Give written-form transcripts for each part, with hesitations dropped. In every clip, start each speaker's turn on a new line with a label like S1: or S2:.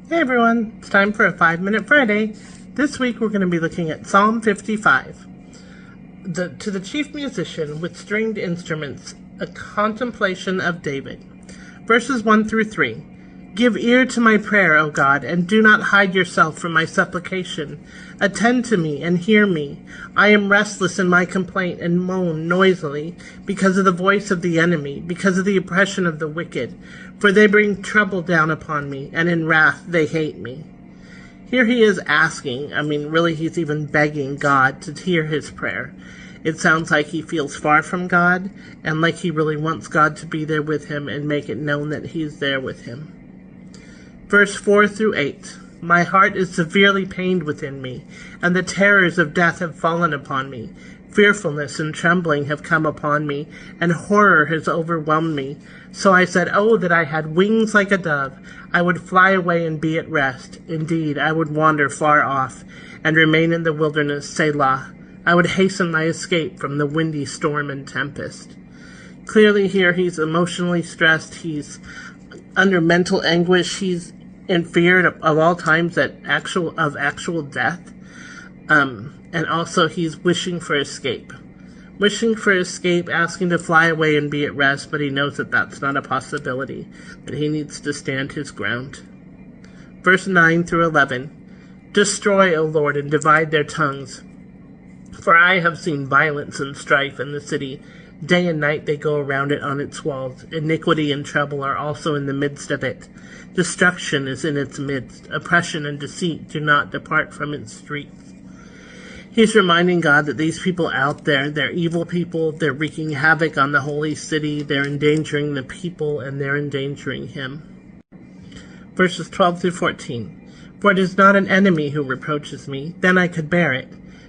S1: Hey everyone, it's time for a 5-Minute Friday. This week we're going to be looking at Psalm 55. To the chief musician with stringed instruments, a contemplation of David. Verses 1 through 3. Give ear to my prayer, O God, and do not hide yourself from my supplication. Attend to me and hear me. I am restless in my complaint and moan noisily because of the voice of the enemy, because of the oppression of the wicked. For they bring trouble down upon me, and in wrath they hate me. Here he is asking, really he's even begging God to hear his prayer. It sounds like he feels far from God, and like he really wants God to be there with him and make it known that he's there with him. Verse 4 through 8. My heart is severely pained within me, and the terrors of death have fallen upon me. Fearfulness and trembling have come upon me, and horror has overwhelmed me. So I said, oh, that I had wings like a dove. I would fly away and be at rest. Indeed, I would wander far off, and remain in the wilderness, Selah. I would hasten my escape from the windy storm and tempest. Clearly here he's emotionally stressed. He's under mental anguish. He's in fear of all times of actual death. And also he's wishing for escape. Asking to fly away and be at rest, but he knows that that's not a possibility, that he needs to stand his ground. Verse 9 through 11. Destroy, O Lord, and divide their tongues. For I have seen violence and strife in the city. Day and night they go around it on its walls. Iniquity and trouble are also in the midst of it. Destruction is in its midst. Oppression and deceit do not depart from its streets. He's reminding God that these people out there, they're evil people. They're wreaking havoc on the holy city. They're endangering the people, and they're endangering him. Verses 12 through 14. For it is not an enemy who reproaches me, then I could bear it.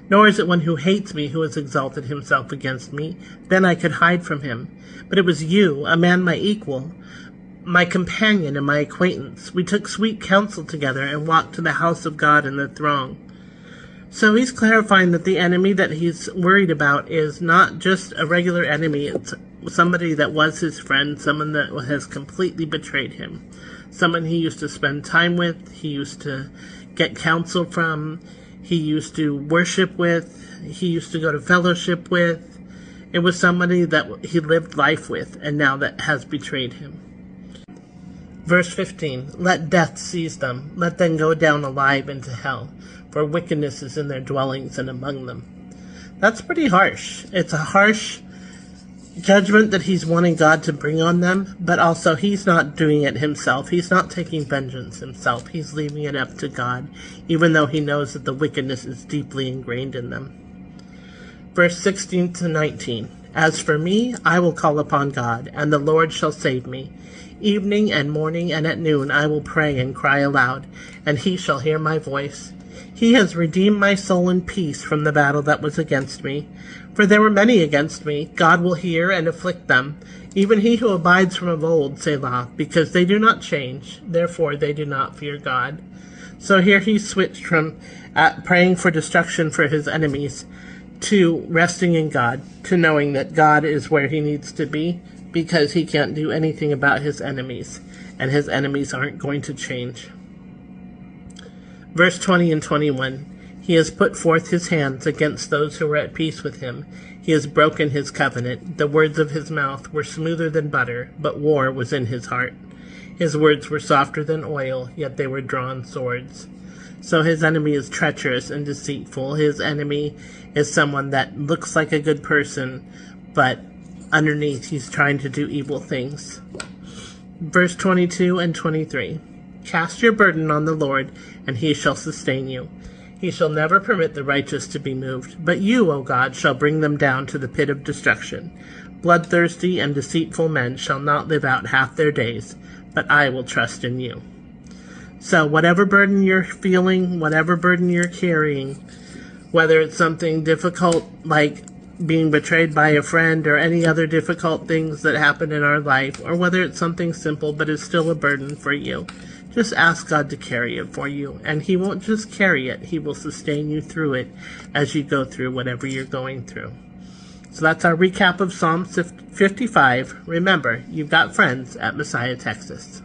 S1: Nor is it one who hates me who has exalted himself against me, then I could hide from him. But it was you, a man my equal, my companion and my acquaintance. We took sweet counsel together and walked to the house of God in the throng. So he's clarifying that the enemy that he's worried about is not just a regular enemy. It's somebody that was his friend, someone that has completely betrayed him, someone he used to spend time with, he used to get counsel from, he used to worship with, he used to go to fellowship with. It was somebody that he lived life with, and now that has betrayed him. Verse 15. Let death seize them. Let them go down alive into hell, for wickedness is in their dwellings and among them. That's pretty harsh. It's a harsh judgment that he's wanting God to bring on them, but also he's not doing it himself. He's not taking vengeance himself. He's leaving it up to God, even though he knows that the wickedness is deeply ingrained in them. Verse 16 to 19. As for me, I will call upon God, and the Lord shall save me. Evening and morning and at noon I will pray and cry aloud, and he shall hear my voice. He has redeemed my soul in peace from the battle that was against me. For there were many against me. God will hear and afflict them, even he who abides from of old, Selah, because they do not change, therefore they do not fear God. So here he switched from praying for destruction for his enemies to resting in God, to knowing that God is where he needs to be, because he can't do anything about his enemies, and his enemies aren't going to change. Verse 20 and 21. He has put forth his hands against those who were at peace with him. He has broken his covenant. The words of his mouth were smoother than butter, but war was in his heart. His words were softer than oil, yet they were drawn swords. So his enemy is treacherous and deceitful. His enemy is someone that looks like a good person, but underneath he's trying to do evil things. Verse 22 and 23. Cast your burden on the Lord, and he shall sustain you. He shall never permit the righteous to be moved, but you, O God, shall bring them down to the pit of destruction. Bloodthirsty and deceitful men shall not live out half their days, but I will trust in you. So whatever burden you're feeling, whatever burden you're carrying, whether it's something difficult like being betrayed by a friend or any other difficult things that happen in our life, or whether it's something simple but is still a burden for you, just ask God to carry it for you, and he won't just carry it, he will sustain you through it as you go through whatever you're going through. So that's our recap of Psalm 55. Remember, you've got friends at Messiah, Texas.